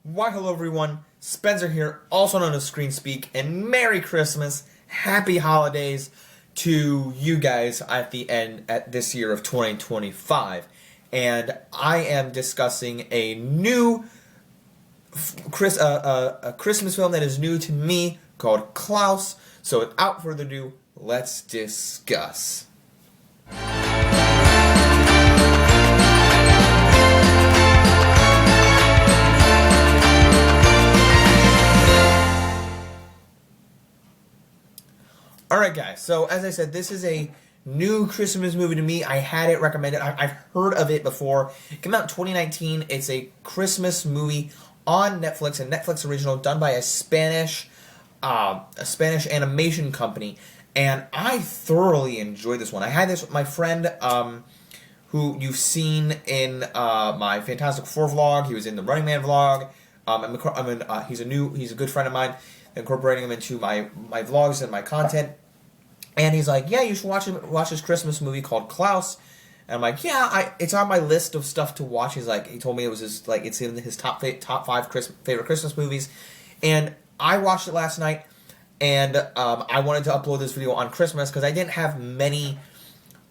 Why, hello everyone, Spencer here, also known as Screen Speak, and Merry Christmas, Happy Holidays to you guys at the end at this year of 2025. And I am discussing a new a Christmas film that is new to me called Klaus. So without further ado, let's discuss. Alright guys, so as I said, this is a new Christmas movie to me. I had it recommended. I've heard of it before. It came out in 2019. It's a Christmas movie on Netflix, a Netflix original done by a Spanish animation company. And I thoroughly enjoyed this one. I had this with my friend, who you've seen in my Fantastic Four vlog. He was in the Running Man vlog. He's a good friend of mine. Incorporating him into my vlogs and my content, and he's like, "Yeah, you should watch this Christmas movie called Klaus." And I'm like, "Yeah, it's on my list of stuff to watch." He's like, he told me it was it's in his top 5 favorite Christmas movies, and I watched it last night, and I wanted to upload this video on Christmas because I didn't have many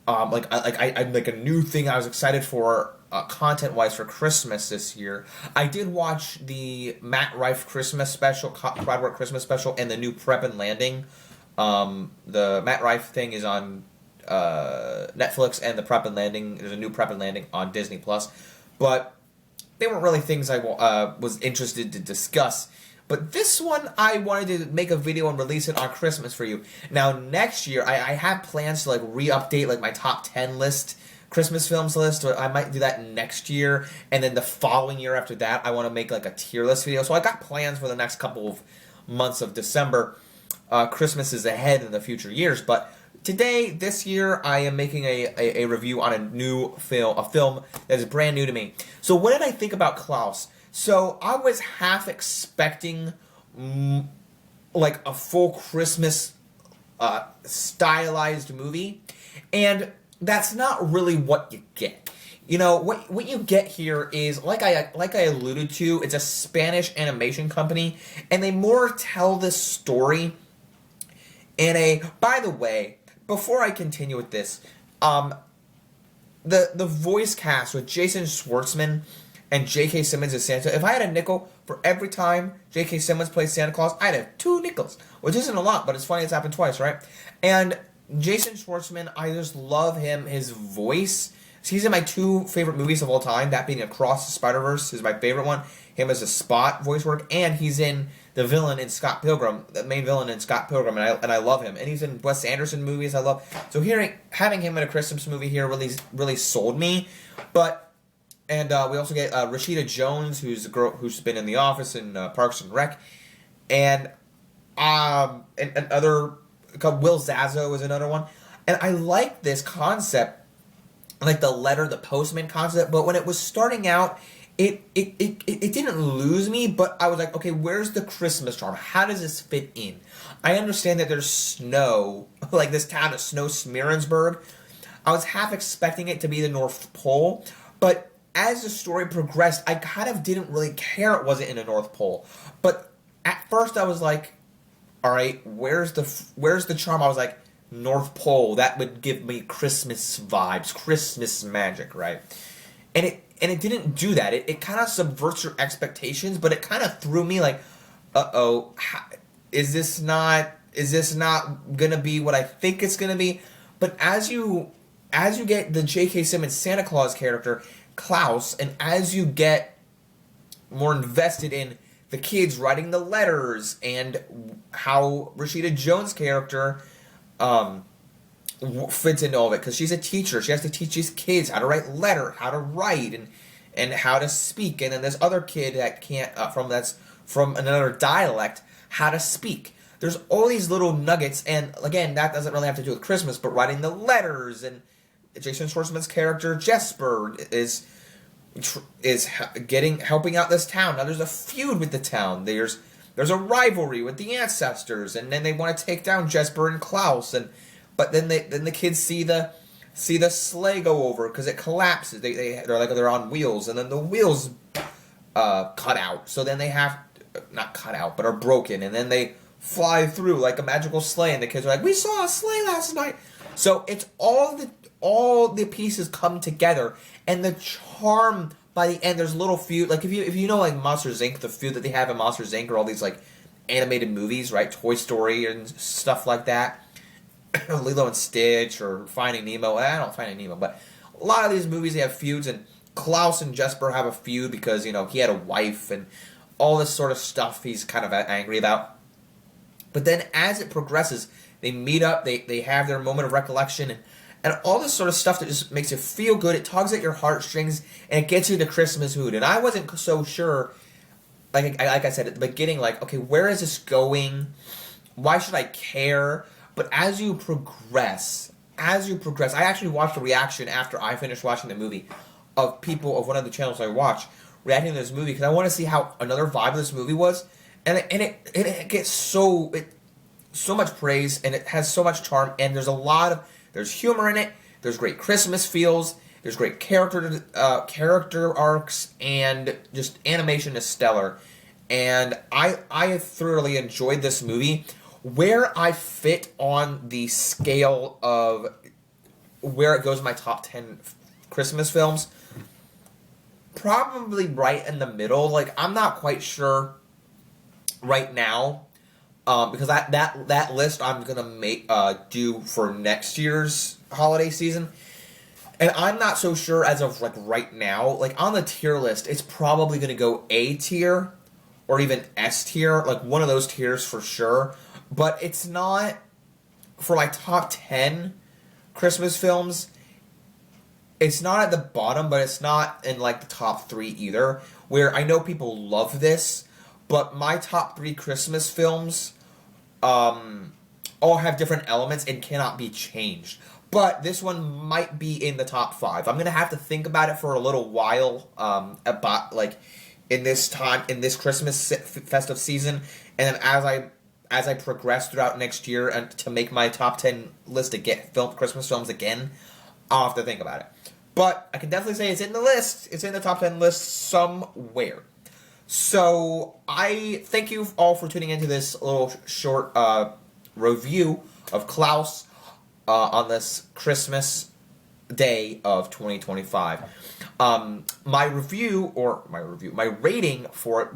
like a new thing I was excited for. Content-wise for Christmas this year. I did watch the Matt Rife Christmas special, Crowdwork Christmas special, and the new Prep and Landing. The Matt Rife thing is on Netflix, and the Prep and Landing, there's a new Prep and Landing on Disney+. But they weren't really things I was interested to discuss. But this one, I wanted to make a video and release it on Christmas for you. Now, next year, I have plans to re-update my top 10 list, Christmas films list. Or I might do that next year, and then the following year after that, I want to make a tier list video. So I got plans for the next couple of months of December. Christmas is ahead in the future years, but today, this year, I am making a review on a film that is brand new to me. So what did I think about Klaus? So I was half expecting a full Christmas stylized movie, and that's not really what you get. You know, what you get here is, like I alluded to, it's a Spanish animation company, and they more tell this story in a... By the way, before I continue with this, the voice cast with Jason Schwartzman and J.K. Simmons as Santa, if I had a nickel for every time J.K. Simmons plays Santa Claus, I'd have 2 nickels, which isn't a lot, but it's funny it's happened twice, right? And Jason Schwartzman, I just love him, his voice. He's in my 2 favorite movies of all time, that being Across the Spider-Verse is my favorite one, him as a Spot voice work, and he's in the villain in Scott Pilgrim, the main villain in Scott Pilgrim, and I love him. And he's in Wes Anderson movies I love. So having him in a Christmas movie here really sold me. And we also get Rashida Jones, who's a girl who's been in The Office and Parks and Rec, and other... Will Zazzo is another one. And I like this concept, like the letter, the postman concept, but when it was starting out, it didn't lose me, but I was like, okay, where's the Christmas charm? How does this fit in? I understand that there's snow, like this town of Snow Smearensburg. I was half expecting it to be the North Pole, but as the story progressed, I kind of didn't really care it wasn't in the North Pole. But at first I was like, all right, where's the charm? I was like, North Pole. That would give me Christmas vibes, Christmas magic, right? And it didn't do that. It kind of subverts your expectations, but it kind of threw me like, uh-oh, is this not gonna be what I think it's gonna be? But as you get the J.K. Simmons Santa Claus character, Klaus, and as you get more invested in the kids writing the letters, and how Rashida Jones' character fits into all of it, because she's a teacher. She has to teach these kids how to write, and how to speak. And then this other kid that can't that's from another dialect, how to speak. There's all these little nuggets, and again, that doesn't really have to do with Christmas, but writing the letters, and Jason Schwartzman's character Jesper is helping out this town. Now there's a feud with the town. There's a rivalry with the ancestors, and then they want to take down Jesper and Klaus, but then the kids see the sleigh go over because it collapses. They're on wheels, and then the wheels cut out. So then they have, not cut out, but are broken. And then they fly through like a magical sleigh. And the kids are like, we saw a sleigh last night. So it's all the pieces come together. And the charm by the end, there's a little feud. Like if you know like Monsters Inc., the feud that they have in Monsters Inc. are all these like animated movies, right? Toy Story and stuff like that. Lilo and Stitch or Finding Nemo. I don't Finding Nemo, but a lot of these movies they have feuds, and Klaus and Jesper have a feud because he had a wife and all this sort of stuff he's kind of angry about. But then as it progresses, they meet up, they have their moment of recollection, and all this sort of stuff that just makes you feel good. It tugs at your heartstrings, and it gets you the Christmas mood. And I wasn't so sure, like I said at the beginning, like, okay, where is this going? Why should I care? But as you progress, I actually watched a reaction after I finished watching the movie of people of one of the channels I watch reacting to this movie because I want to see how another vibe of this movie was, and it gets so much praise, and it has so much charm, and there's humor in it, there's great Christmas feels, there's great character arcs, and just animation is stellar, and I thoroughly enjoyed this movie. Where I fit on the scale of where it goes in my top 10 Christmas films, probably right in the middle. Like, I'm not quite sure right now, because that list I'm gonna do for next year's holiday season, and I'm not so sure as of like right now. Like on the tier list, it's probably gonna go A tier or even S tier, like one of those tiers for sure. But it's not, for my top 10 Christmas films, it's not at the bottom, but it's not in like the top 3 either, where I know people love this, but my top 3 Christmas films all have different elements and cannot be changed. But this one might be in the top 5. I'm going to have to think about it for a little while, about like in this Christmas festive season, and then as I progress throughout next year and to make my top 10 list to get Christmas films again, I'll have to think about it. But I can definitely say it's in the list. It's in the top 10 list somewhere. So I thank you all for tuning into this little short review of Klaus on this Christmas day of 2025. My rating for it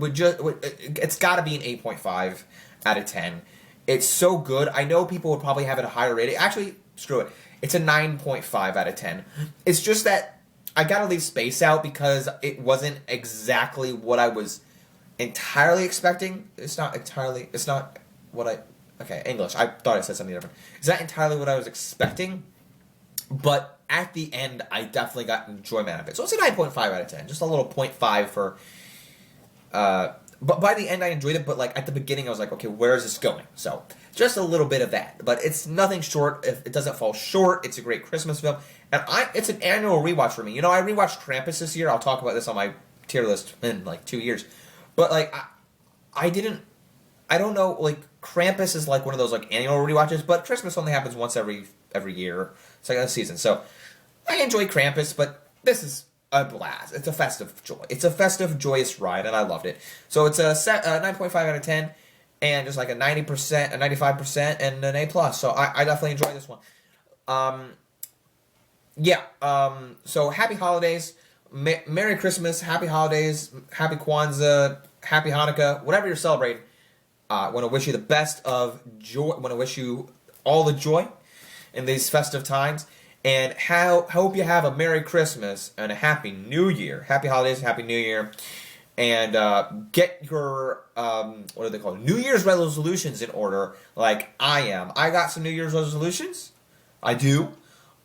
it's got to be an 8.5 out of 10. It's so good. I know people would probably have it a higher rating. Actually, screw it. It's a 9.5 out of 10. It's just that I gotta leave space out because it wasn't exactly what I was entirely expecting. It's not what I... Okay, English. I thought I said something different. It's not entirely what I was expecting, but at the end, I definitely got enjoyment out of it. So it's a 9.5 out of 10. Just a little 0.5 for... But by the end, I enjoyed it, but like at the beginning, I was like, okay, where is this going? So just a little bit of that. But it's nothing short. If it doesn't fall short, it's a great Christmas film. And it's an annual rewatch for me. You know, I rewatched Krampus this year. I'll talk about this on my tier list in like 2 years. But like, I don't know, like Krampus is like one of those like annual rewatches, but Christmas only happens once every year. It's like a season. So I enjoy Krampus, but this is a blast. It's a festive joy. It's a festive, joyous ride, and I loved it. So it's a 9.5 out of 10, and just like a 90%, a 95%, and an A+. So I definitely enjoy this one. So happy holidays, Merry Christmas, happy holidays, happy Kwanzaa, happy Hanukkah, whatever you're celebrating. I want to wish you the best of joy. I want to wish you all the joy in these festive times. And hope you have a Merry Christmas and a Happy New Year. Happy holidays, Happy New Year. And get your, what are they called? New Year's resolutions in order, like I am. I got some New Year's resolutions. I do.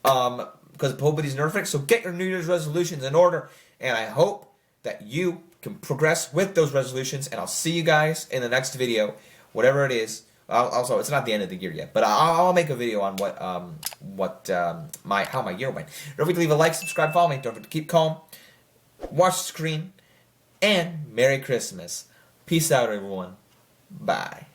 Because nobody's perfect. So get your New Year's resolutions in order. And I hope that you can progress with those resolutions. And I'll see you guys in the next video, whatever it is. Also, it's not the end of the year yet, but I'll make a video on how my year went. Don't forget to leave a like, subscribe, follow me. Don't forget to keep calm, watch the screen, and Merry Christmas. Peace out, everyone. Bye.